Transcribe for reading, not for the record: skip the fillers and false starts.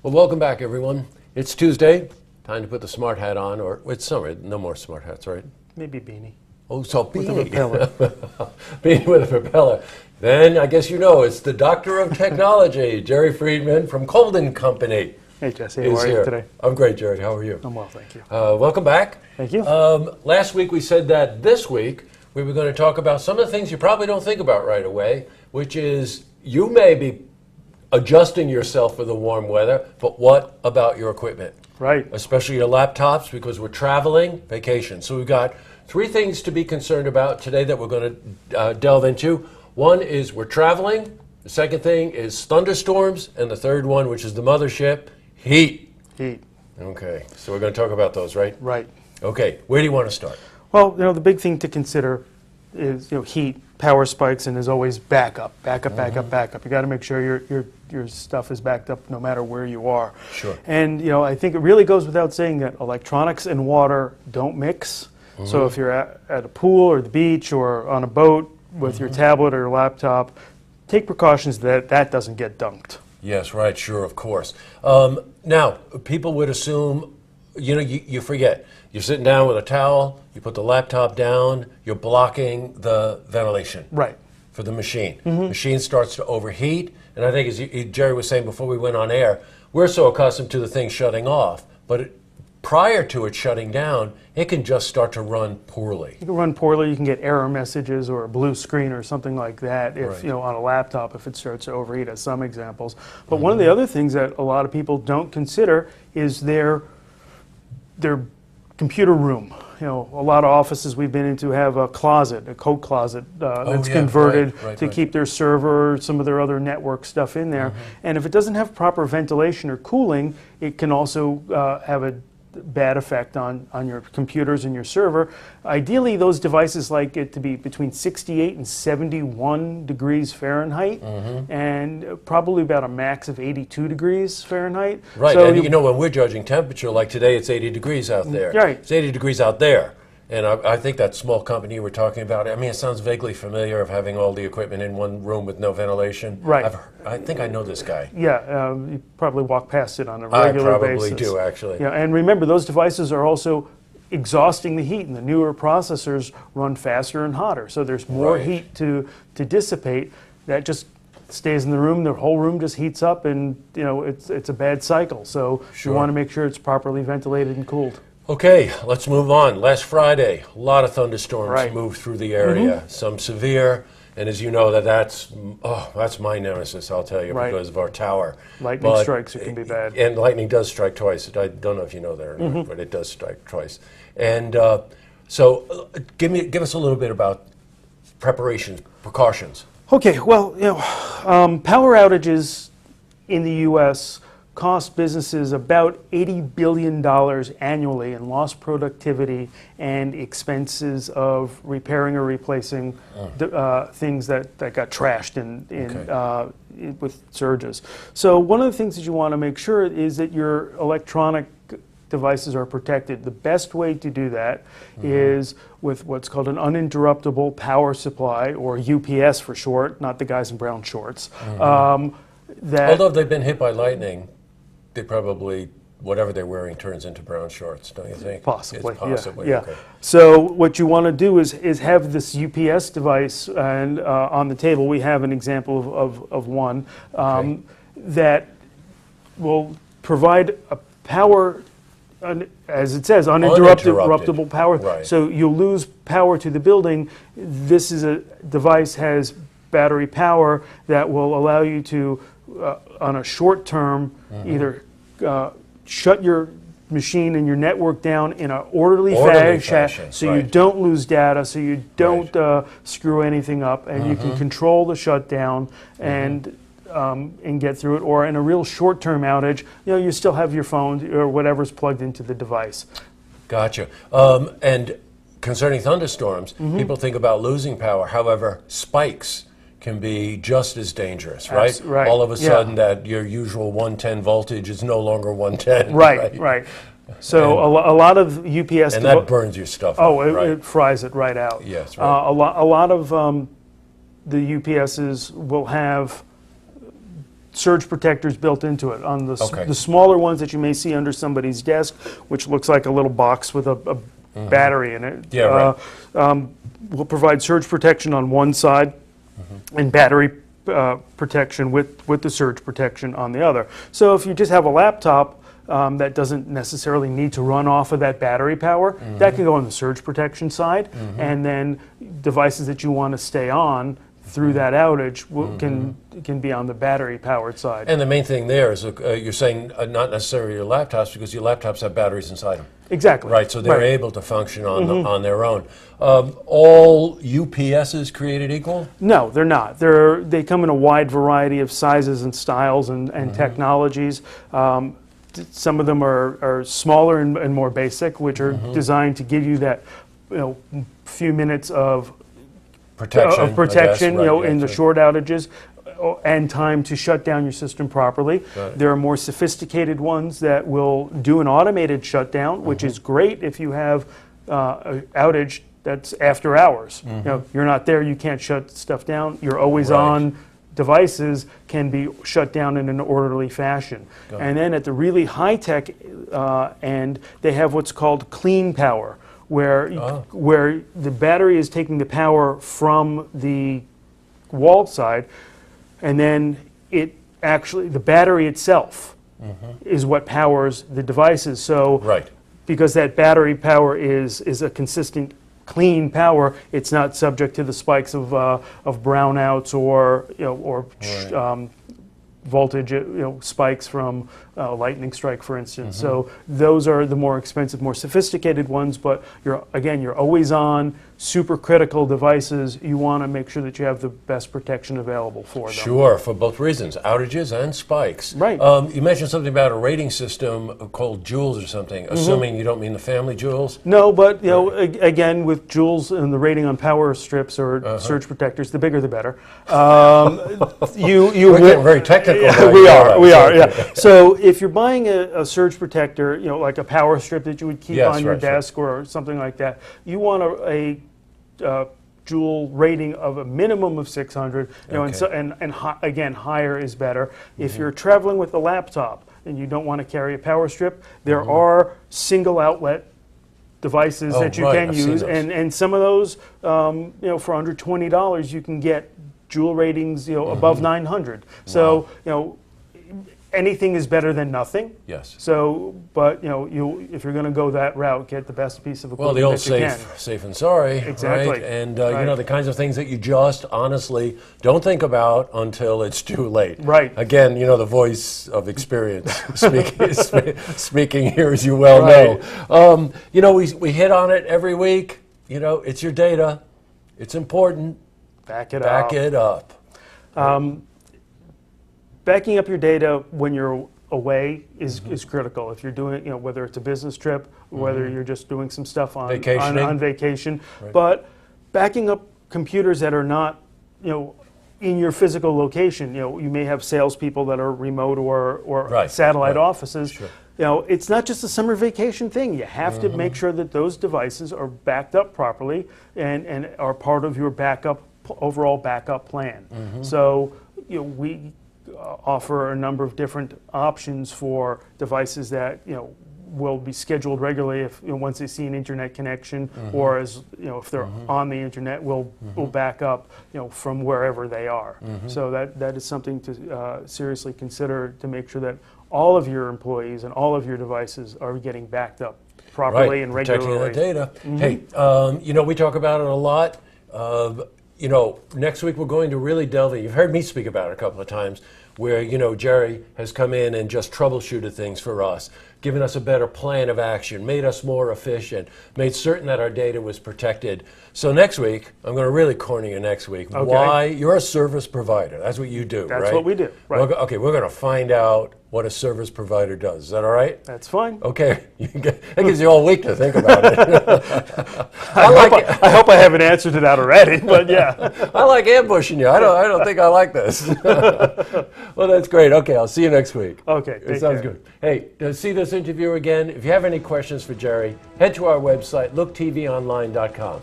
Well, welcome back, everyone. It's Tuesday. Time to put the smart hat on, or it's summer. No more smart hats, right? Maybe beanie. Oh, so beanie. With a propeller. Beanie with a propeller. Then I guess you know it's the Doctor of Technology, Jerry Friedman from Colden Company. Hey, Jesse. How are you today? I'm great, Jerry. How are you? I'm well, thank you. Welcome back. Thank you. Last week we said that this week we were going to talk about some of the things you probably don't think about right away, which is you may be adjusting yourself for the warm weather, but what about your equipment? Right. Especially your laptops, because we're traveling, vacation. So we've got three things to be concerned about today that we're going to delve into. One is we're traveling. The second thing is thunderstorms. And the third one, which is the mothership, heat. Heat. Okay, so we're going to talk about those, right? Right. Okay, where do you want to start? Well, the big thing to consider is, heat, power spikes, and there's always backup. You got to make sure your stuff is backed up no matter where you are. Sure. And, I think it really goes without saying that electronics and water don't mix. So if you're at a pool or the beach or on a boat with your tablet or your laptop, take precautions that that doesn't get dunked. Yes, right, sure, of course. Now, people would assume, you forget. You're sitting down with a towel, you put the laptop down, you're blocking the ventilation. Right. For the machine. Machine starts to overheat, and I think as Jerry was saying before we went on air, we're so accustomed to the thing shutting off, but prior to it shutting down, it can just start to run poorly. You can run poorly, you can get error messages or a blue screen or something like that if, Right. On a laptop if it starts to overheat, as some examples. But one of the other things that a lot of people don't consider is their computer room. A lot of offices we've been into have a closet, a coat closet that's converted to keep their server, some of their other network stuff in there. And if it doesn't have proper ventilation or cooling, it can also have a bad effect on your computers and your server. Ideally, those devices like it to be between 68 and 71 degrees Fahrenheit, and probably about a max of 82 degrees Fahrenheit. Right, so and when we're judging temperature, like today it's 80 degrees out there. Right. It's 80 degrees out there. And I think that small company you were talking about, it sounds vaguely familiar of having all the equipment in one room with no ventilation. Right. I think I know this guy. Yeah, you probably walk past it on a regular basis. I probably do, actually. Yeah, and remember, those devices are also exhausting the heat, and the newer processors run faster and hotter, so there's more heat to dissipate. That just stays in the room, the whole room just heats up, and it's a bad cycle. So you want to make sure it's properly ventilated and cooled. Okay, let's move on. Last Friday, a lot of thunderstorms moved through the area, some severe, and as you know, that's my nemesis, I'll tell you, because of our tower. Lightning strikes, it can be bad. And lightning does strike twice. I don't know if you know that or not, but it does strike twice. And so give us a little bit about preparations, precautions. Okay, well, power outages in the U.S. cost businesses about $80 billion annually in lost productivity and expenses of repairing or replacing things that got trashed with surges. So one of the things that you want to make sure is that your electronic devices are protected. The best way to do that is with what's called an uninterruptible power supply, or UPS for short, not the guys in brown shorts. Although they've been hit by lightning, they probably, whatever they're wearing turns into brown shorts, don't you think? Possibly, yeah. Okay. So what you want to do is have this UPS device, and on the table we have an example of one that will provide a power, as it says, uninterruptible power. Right. So you'll lose power to the building. This is a device has battery power that will allow you to, on a short term, either shut your machine and your network down in an orderly fashion, so you don't lose data, so you don't screw anything up, and you can control the shutdown and get through it. Or in a real short-term outage, you still have your phone or whatever's plugged into the device. Gotcha. And concerning thunderstorms, people think about losing power. However, spikes can be just as dangerous, right? Right. All of a sudden, that your usual 110 voltage is no longer 110. Right. So a lot of UPS... And that burns your stuff up. It fries it right out. Yes, right. A lot of the UPSs will have surge protectors built into it. On the, Okay. the smaller ones that you may see under somebody's desk, which looks like a little box with a battery in it. Yeah, right. Will provide surge protection on one side and battery protection with the surge protection on the other. So if you just have a laptop that doesn't necessarily need to run off of that battery power, that can go on the surge protection side, and then devices that you want to stay on through that outage can be on the battery powered side. And the main thing there is you're saying not necessarily your laptops, because your laptops have batteries inside them. Exactly. Right, so they're able to function on their own. All UPSs created equal? No, they're not. They come in a wide variety of sizes and styles and technologies. Some of them are smaller and more basic, which are designed to give you that few minutes of Protection, of protection, I guess, right, in the right. short outages, and time to shut down your system properly. Right. There are more sophisticated ones that will do an automated shutdown, which is great if you have an outage that's after hours. You're not there, you can't shut stuff down. You're always Right. on devices can be shut down in an orderly fashion. And then at the really high-tech end, they have what's called clean power, where the battery is taking the power from the wall side, and then the battery itself is what powers the devices. So Right. because that battery power is a consistent clean power, it's not subject to the spikes of brownouts or voltage spikes from a lightning strike, for instance. So those are the more expensive, more sophisticated ones, but you're always on super critical devices. You want to make sure that you have the best protection available for them. Sure, for both reasons, outages and spikes. Right. You mentioned something about a rating system called Joules or something, assuming you don't mean the family Joules. No, but again, with Joules and the rating on power strips or surge protectors, the bigger the better. We're getting very technical. Yeah, now. we are. Yeah. So if you're buying a surge protector, like a power strip that you would keep Yes, on your right, sure. desk or something like that, you want a Joule rating of a minimum of 600. Again, higher is better. If you're traveling with a laptop and you don't want to carry a power strip, there are single outlet devices that you right, can I've seen use, those. and some of those, for under $20, you can get Joule ratings, above 900. So, anything is better than nothing. Yes. So, but if you're going to go that route, get the best piece of Well, equipment the old that you can. safe and sorry, Exactly. right? And Right. the kinds of things that you just honestly don't think about until it's too late. Right. Again, the voice of experience speaking here, as you well Right. know. We hit on it every week. It's your data. It's important. Back it Back up. it up. Backing up your data when you're away is critical. If you're doing, whether it's a business trip, whether you're just doing some stuff on vacation. Right. But backing up computers that are not, in your physical location. You may have salespeople that are remote or Right, satellite right. offices. Sure. It's not just a summer vacation thing. You have to make sure that those devices are backed up properly and are part of your overall backup plan. So, we offer a number of different options for devices that will be scheduled regularly if once they see an internet connection, or if they're on the internet, will back up from wherever they are. So that is something to seriously consider to make sure that all of your employees and all of your devices are getting backed up properly and regularly. Protecting the data. Hey, we talk about it a lot. Next week we're going to really delve in. You've heard me speak about it a couple of times, where Jerry has come in and just troubleshooted things for us, given us a better plan of action, made us more efficient, made certain that our data was protected. So next week, I'm going to really corner you next week. Okay. Why? You're a service provider. That's what you do, right? That's what we do, right. Okay, we're going to find out what a service provider does. Is that all right? That's fine. Okay. That gives you all week to think about it. I hope I have an answer to that already, but yeah. I like ambushing you. I don't think I like this. Well, that's great. Okay, I'll see you next week. Okay, It take sounds care. good. Hey, to see this interview again, if you have any questions for Jerry, head to our website, looktvonline.com.